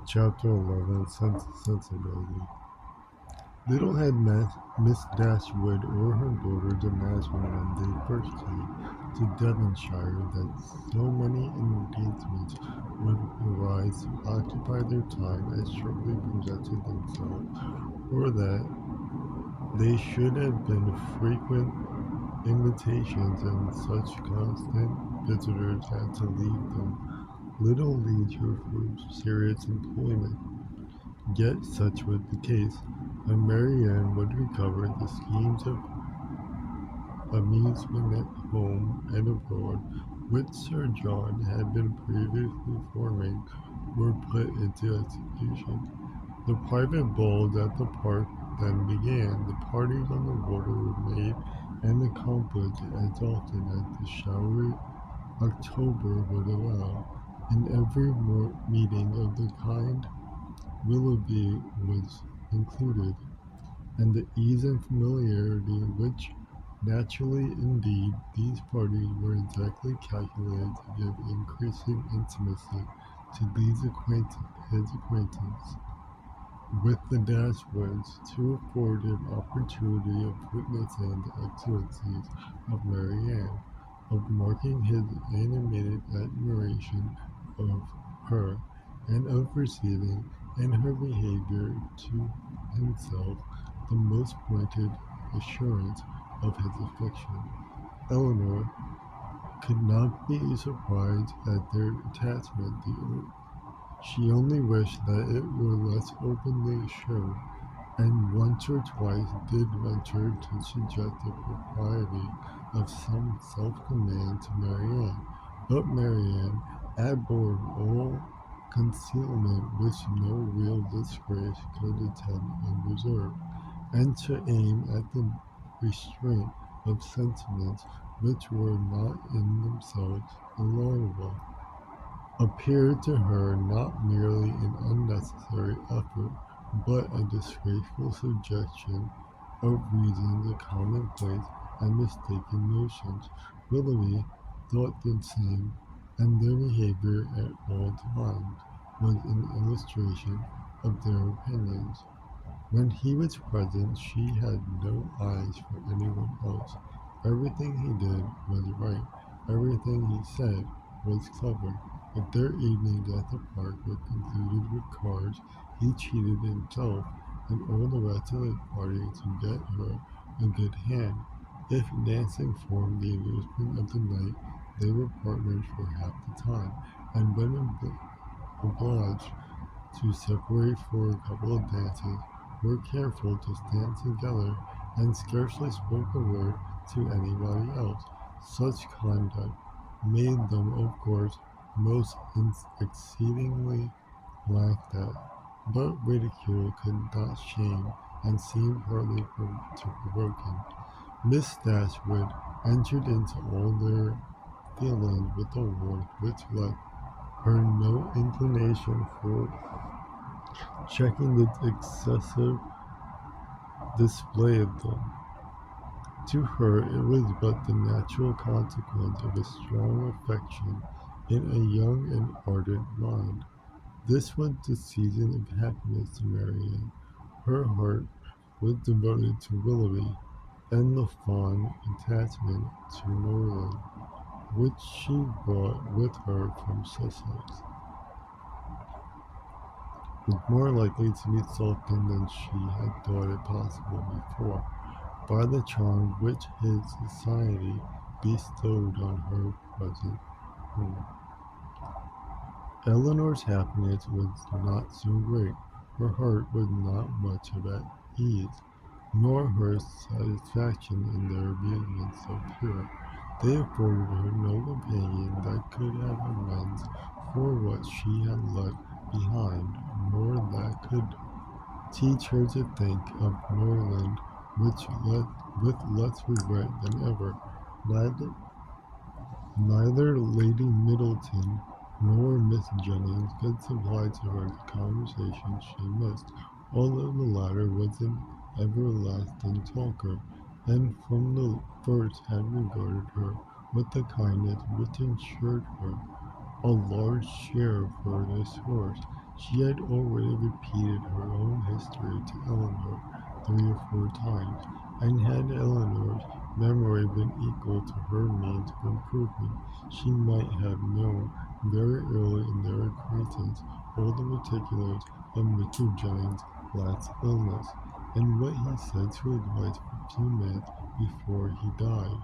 Chapter 11, Sensibility. Little had Miss Dashwood or her daughters imagined when they first came to Devonshire that so many engagements would arise to occupy their time as shortly presented themselves, or that they should have been frequent invitations and such constant visitors had to leave them little leisure for serious employment. Yet such was the case, and Marianne would recover the schemes of amusement at home and abroad which Sir John had been previously forming were put into execution. The private balls at the park then began. The parties on the water were made and accomplished as often as the showery October would allow. In every meeting of the kind, Willoughby was included, and the ease and familiarity which naturally indeed these parties were exactly calculated to give increasing intimacy to his acquaintance with the Dashwoods to afford him opportunity of witnessing the excellencies of Marianne, of marking his animated admiration of her, and of receiving in her behaviour to himself the most pointed assurance of his affection. Eleanor could not be surprised at their attachment. She only wished that it were less openly shown, and once or twice did venture to suggest the propriety of some self-command to Marianne. But Marianne abhorred all concealment which no real disgrace could attend unreserved, and to aim at the restraint of sentiments which were not in themselves allowable appeared to her not merely an unnecessary effort, but a disgraceful suggestion of reasons of commonplace and mistaken notions. Willoughby thought the same, and their behaviour at all times was an illustration of their opinions. When he was present, she had no eyes for anyone else. Everything he did was right. Everything he said was clever. If their evenings at the park were concluded with cards, he cheated himself and all the rest of the party to get her a good hand. If dancing formed the amusement of the night, they were partners for half the time, and when obliged to separate for a couple of dances, were careful to stand together, and scarcely spoke a word to anybody else. Such conduct made them, of course, most exceedingly laughed at, but ridicule could not shame, and seemed hardly to provoke him. Miss Dashwood entered into all their feelings with a warmth which left her no inclination for checking the excessive display of them. To her it was but the natural consequence of a strong affection in a young and ardent mind. This was the season of happiness to Marianne. Her heart was devoted to Willoughby, and the fond attachment to Norland, which she brought with her from Sussex, was more likely to be softened than she had thought it possible before, by the charm which his society bestowed on her present home. Eleanor's happiness was not so great. Her heart was not much at ease, nor her satisfaction in their amusements so pure. They afforded her no companion that could have amends for what she had left behind, nor that could teach her to think of Norland with less regret than ever. Neither, neither Lady Middleton nor Miss Jennings could supply to her the conversation she missed, although the latter was an everlasting talker, and from the first had regarded her with the kindness which ensured her a large share of her discourse. She had already repeated her own history to Eleanor 3 or 4 times, and had Eleanor's memory been equal to her means of improvement, she might have known very early in their acquaintance all the particulars of Mr. Jennings' last illness, and what he said to his wife a few minutes before he died.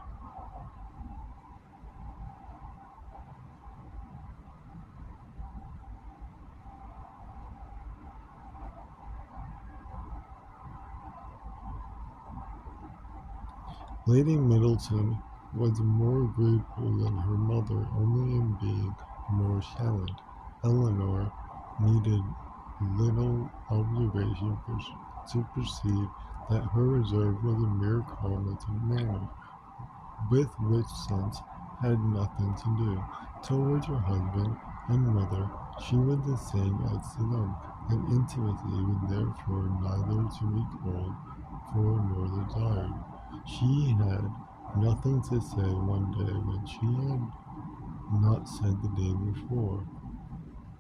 Lady Middleton was more agreeable than her mother only in being more silent. Eleanor needed little observation to perceive that her reserve was a mere calmness of manner, with which sense had nothing to do. Towards her husband and mother she was the same as to them, and intimacy was therefore neither to be called for nor desired. She had nothing to say one day when she had not said the day before.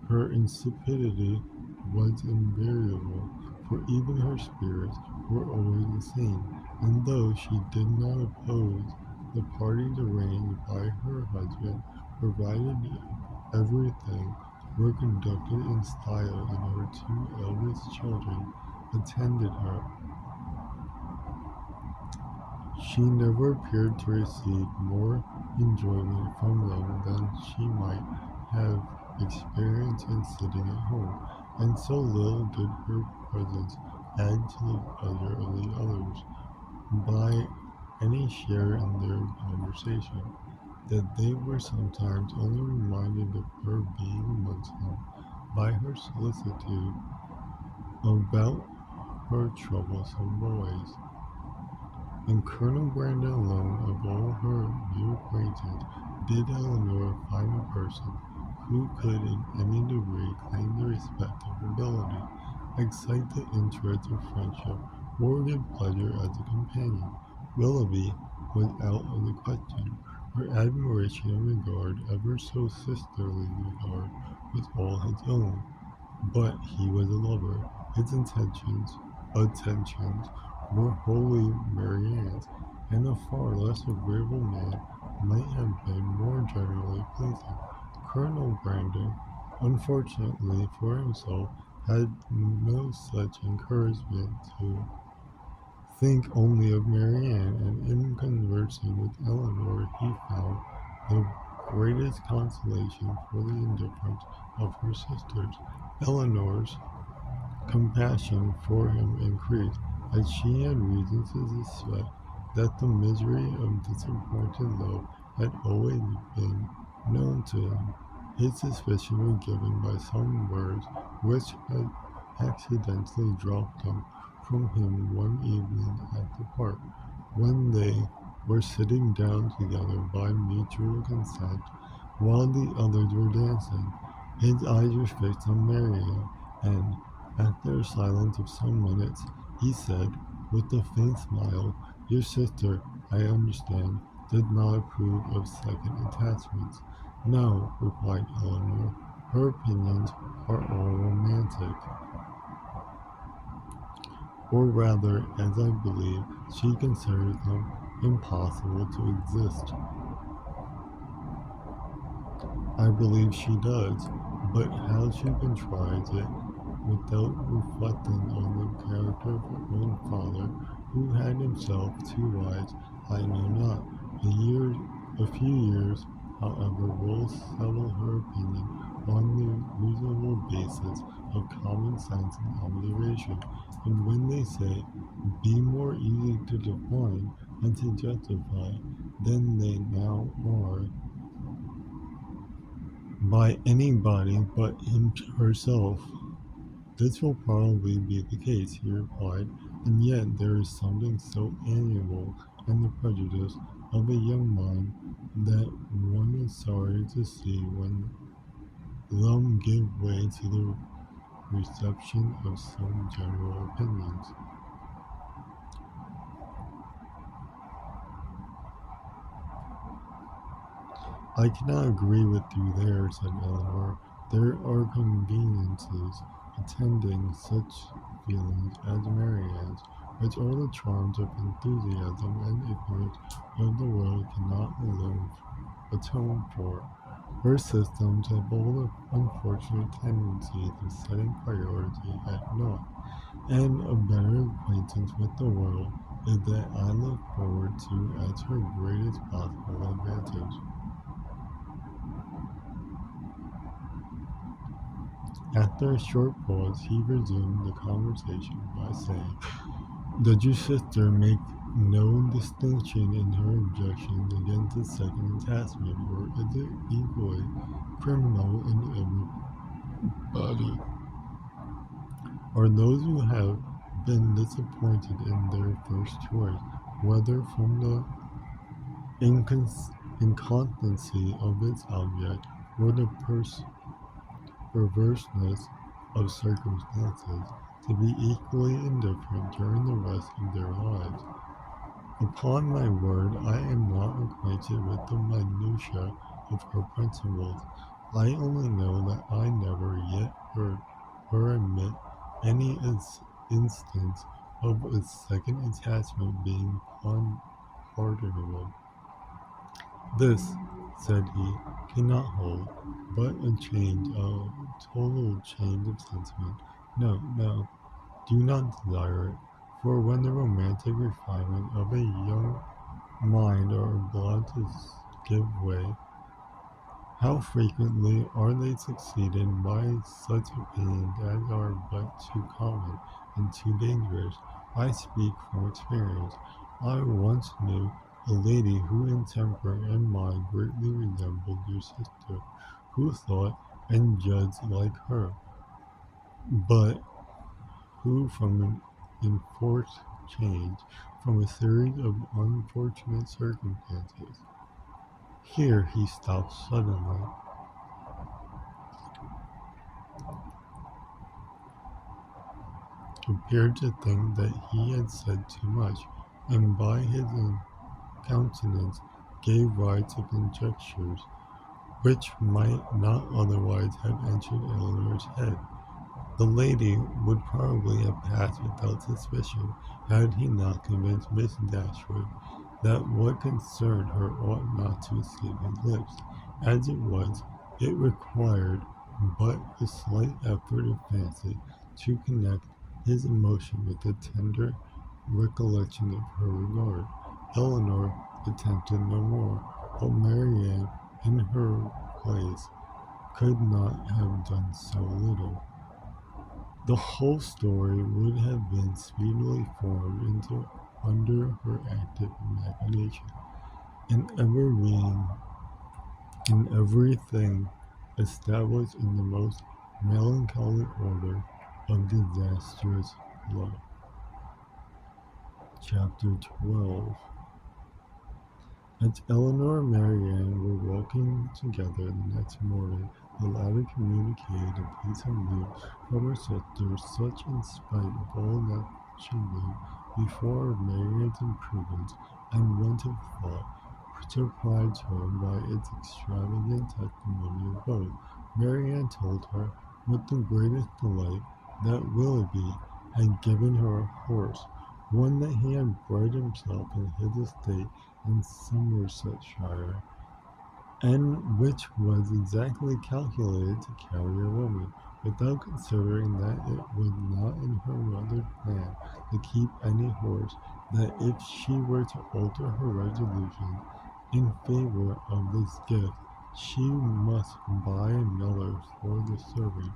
Her insipidity was invariable, for even her spirits were always the same, and though she did not oppose the parties arranged by her husband, provided everything were conducted in style and her 2 eldest children attended her, she never appeared to receive more enjoyment from them than she might have experienced in sitting at home, and so little did her presence add to the pleasure of the others by any share in their conversation, that they were sometimes only reminded of her being amongst them by her solicitude about her troublesome boys. In Colonel Brandon alone of all her new acquaintance did Eleanor find a person who could in any degree claim the respect of ability, excite the interest of friendship, or give pleasure as a companion. Willoughby was out of the question. Her admiration and regard, ever so sisterly regard, was all his own. But he was a lover. His attentions were wholly Marianne's, and a far less agreeable man might have been more generally pleasing. Colonel Brandon, unfortunately for himself, had no such encouragement to think only of Marianne, and in conversing with Eleanor he found the greatest consolation for the indifference of her sisters. Eleanor's compassion for him increased, as she had reason to suspect that the misery of disappointed love had always been known to him. His suspicion was given by some words which had accidentally dropped from him one evening at the park, when they were sitting down together by mutual consent, while the others were dancing. His eyes were fixed on Marianne, and after a silence of some minutes, he said, with a faint smile, "Your sister, I understand, does not approve of second attachments." "No," replied Eleanor, "her opinions are all romantic, or rather, as I believe, she considers them impossible to exist." "I believe she does, but how she contrives it without reflecting on the character of her own father, who had himself 2 wives, I know not. A few years, however, will settle her opinion on the reasonable basis of common sense and observation, and when they say, be more easy to define and to justify than they now are by anybody but herself." "This will probably be the case," he replied, "and yet there is something so amiable in the prejudice of a young mind that one is sorry to see when them give way to the reception of some general opinions." "I cannot agree with you there," said Eleanor. There are conveniences attending such feelings as Marianne's, which all the charms of enthusiasm and ignorance of the world cannot alone atone for. Her systems have all the unfortunate tendencies of setting priority at naught, and a better acquaintance with the world is that I look forward to as her greatest possible advantage. After a short pause, he resumed the conversation by saying, "Does your sister make no distinction in her objections against the second attachment, or is it equally criminal in everybody? Are those who have been disappointed in their first choice, whether from the inconstancy of its object or the perverseness of circumstances, to be equally indifferent during the rest of their lives? Upon my word, I am not acquainted with the minutiae of her principles. I only know that I never yet heard her admit any instance of a second attachment being pardonable. This, said he, cannot hold, but a total change of sentiment. No, no, do not desire it, for when the romantic refinement of a young mind are obliged to give way, how frequently are they succeeded by such opinions as are but too common and too dangerous? I speak from experience. I once knew a lady who in temper and mind greatly resembled your sister, who thought and judged like her, but who from an enforced change, from a series of unfortunate circumstances. Here he stopped suddenly, appeared to think that he had said too much, and by his countenance gave rise to conjectures which might not otherwise have entered Eleanor's head. The lady would probably have passed without suspicion had he not convinced Miss Dashwood that what concerned her ought not to escape his lips. As it was, it required but a slight effort of fancy to connect his emotion with the tender recollection of her regard. Eleanor attempted no more, but Marianne, in her place, could not have done so little. The whole story would have been speedily formed into under her active imagination, and ever being in everything established in the most melancholy order of disastrous love. Chapter 12. As Eleanor and Marianne were walking together the next morning, the latter communicated a piece of news from her sister, such in spite of all that she knew before of Marianne's imprudence and want of thought, surprised her by its extravagant testimony of both. Marianne told her, with the greatest delight, that Willoughby had given her a horse, one that he had bred himself in his estate in Somersetshire, and which was exactly calculated to carry a woman, without considering that it was not in her mother's plan to keep any horse, that if she were to alter her resolution in favour of this gift, she must buy another for the servant,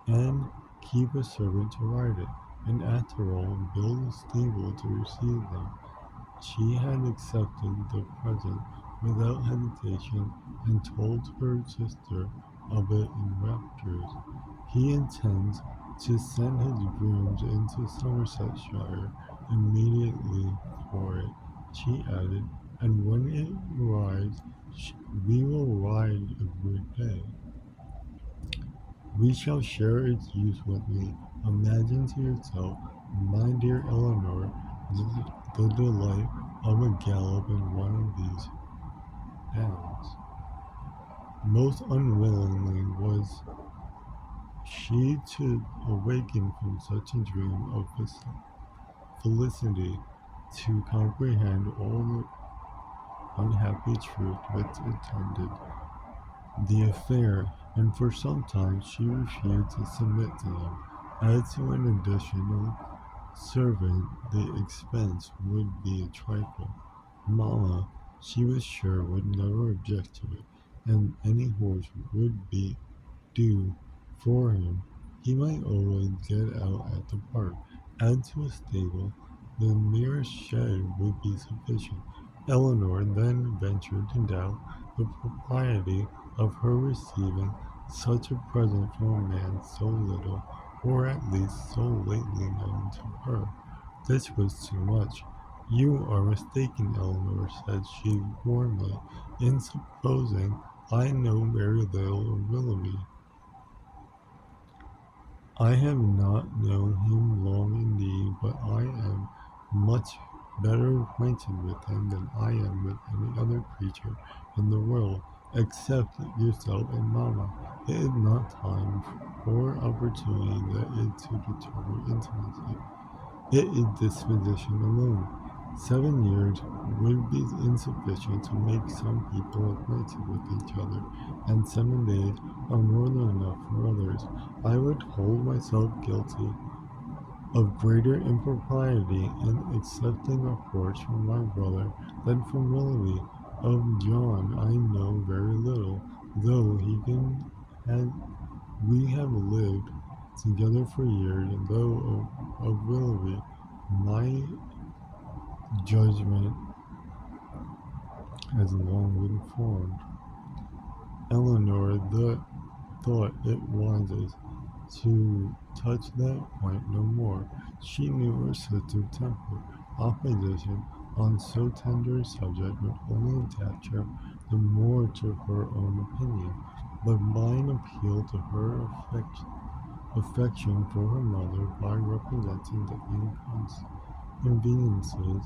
and keep a servant to ride it, and after all build a stable to receive them. She had accepted the present without hesitation, and told her sister of it in raptures. He intends to send his grooms into Somersetshire immediately for it, she added, and when it arrives we will ride a good day. We shall share its use with me. Imagine to yourself, my dear Eleanor, the delight of a gallop in one of these hounds. Most unwillingly was she to awaken from such a dream of felicity to comprehend all the unhappy truth which attended the affair, and for some time she refused to submit to them. As to an additional servant, the expense would be a trifle. Mama, she was sure, would never object to it, and any horse would be do for him. He might always get out at the park. Add to a stable, the nearest shed would be sufficient. Eleanor then ventured to doubt the propriety of her receiving such a present from a man so little, or at least so lately known to her. This was too much. You are mistaken, Eleanor, said she warmly, in supposing I know very little of Willoughby. I have not known him long indeed, but I am much better acquainted with him than I am with any other creature in the world, except yourself and mamma. It is not time or opportunity that is to determine intimacy. It is disposition alone. 7 years would be insufficient to make some people acquainted with each other, and 7 days are more than enough for others. I would hold myself guilty of greater impropriety in accepting a horse from my brother than from Willoughby. Of John I know very little, though he can had we have lived together for years, and though of Willoughby my judgment has long been formed. Eleanor thought it wisest to touch that point no more. She knew her sister's temper. Opposition on so tender a subject would only attach her the more to her own opinion, but by an appeal to her affection for her mother, by representing the inconveniences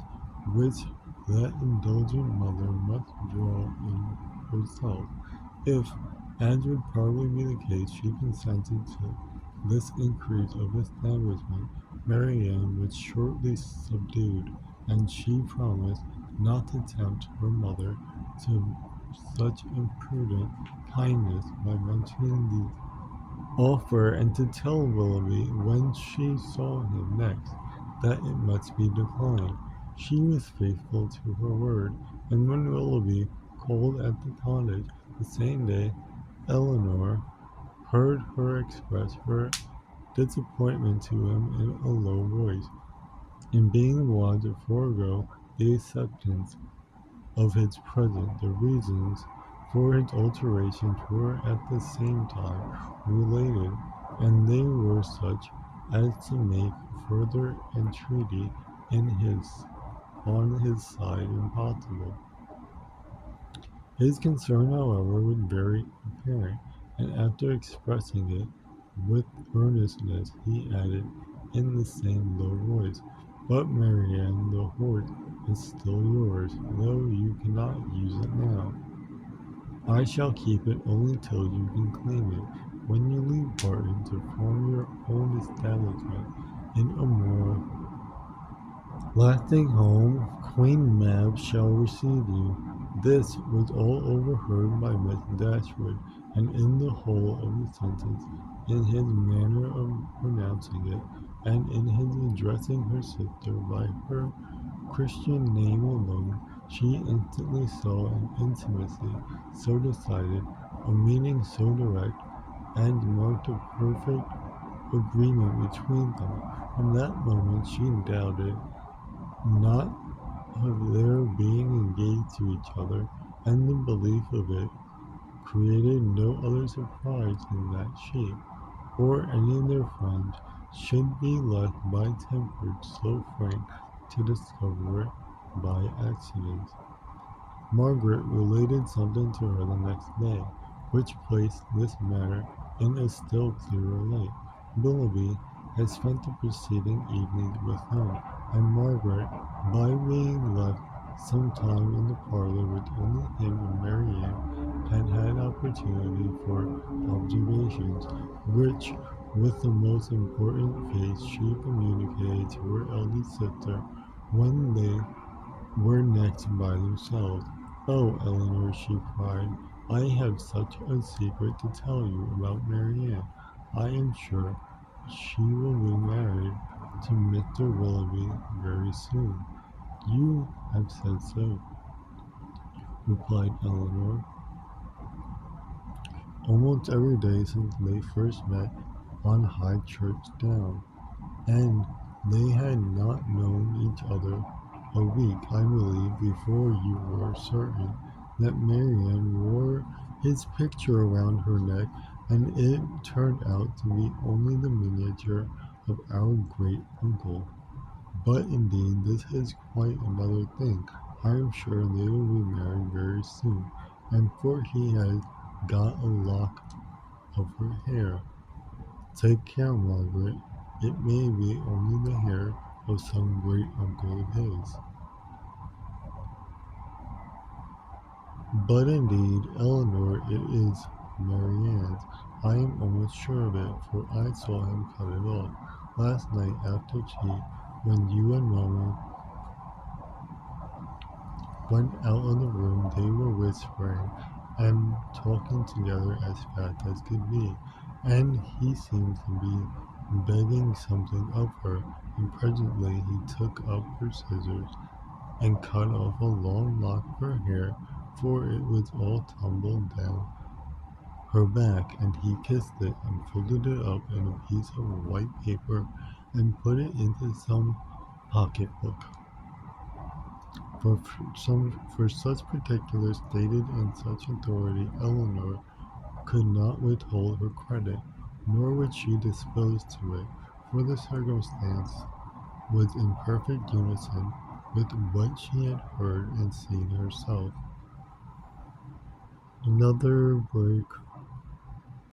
which that indulgent mother must draw in herself, if, as would probably be the case, she consented to this increase of establishment, Marianne was shortly subdued, and she promised not to tempt her mother to such imprudent kindness by mentioning the offer, and to tell Willoughby when she saw him next that it must be declined. She was faithful to her word, and when Willoughby called at the cottage the same day, Eleanor heard her express her disappointment to him in a low voice, and being obliged to forego the acceptance of his present, the reasons for his alterations were at the same time related, and they were such as to make further entreaty in his on his side impossible. His concern, however, was very apparent, and after expressing it with earnestness, he added in the same low voice, "But, Marianne, the horse is still yours, though you cannot use it now. I shall keep it only till you can claim it, when you leave Barton to form your own establishment in a more lasting home. Queen Mab shall receive you." This was all overheard by Miss Dashwood, and in the whole of the sentence, in his manner of pronouncing it, and in his addressing her sister by her Christian name alone, she instantly saw an intimacy so decided, a meaning so direct, and marked a perfect agreement between them. From that moment she doubted not of their being engaged to each other, and the belief of it created no other surprise than that she, or any of their friends, should be left by tempered so frank to discover it by accident. Margaret related something to her the next day, which placed this matter in a still clearer light. Willoughby had spent the preceding evening with him, and Margaret, by being left some time in the parlour with only him and Marianne, had had opportunity for observations, which, with the most important face, she communicated to her eldest sister when they were next by themselves. "Oh, Eleanor," she cried, "I have such a secret to tell you about Marianne. I am sure she will be married to Mr. Willoughby very soon." "You have said so," replied Eleanor. "Almost every day since they first met on High Church Down, and they had not known each other a week, I believe, before you were certain that Marianne wore his picture around her neck, and it turned out to be only the miniature of our great uncle. But indeed this is quite another thing. I am sure they will be married very soon, and for he has got a lock of her hair. Take care, Margaret. It may be only the hair of some great uncle of his." "But indeed, Eleanor, it is Marianne's. I am almost sure of it, for I saw him cut it off last night after tea, when you and Mamma went out of the room. They were whispering and talking together as fast as could be, and he seemed to be begging something of her, and presently he took up her scissors and cut off a long lock of her hair, for it was all tumbled down her back, and he kissed it, and folded it up in a piece of white paper, and put it into some pocket-book. For such particulars stated in such authority, Eleanor could not withhold her credit, nor was she disposed to it, for the circumstance was in perfect unison with what she had heard and seen herself. Another break.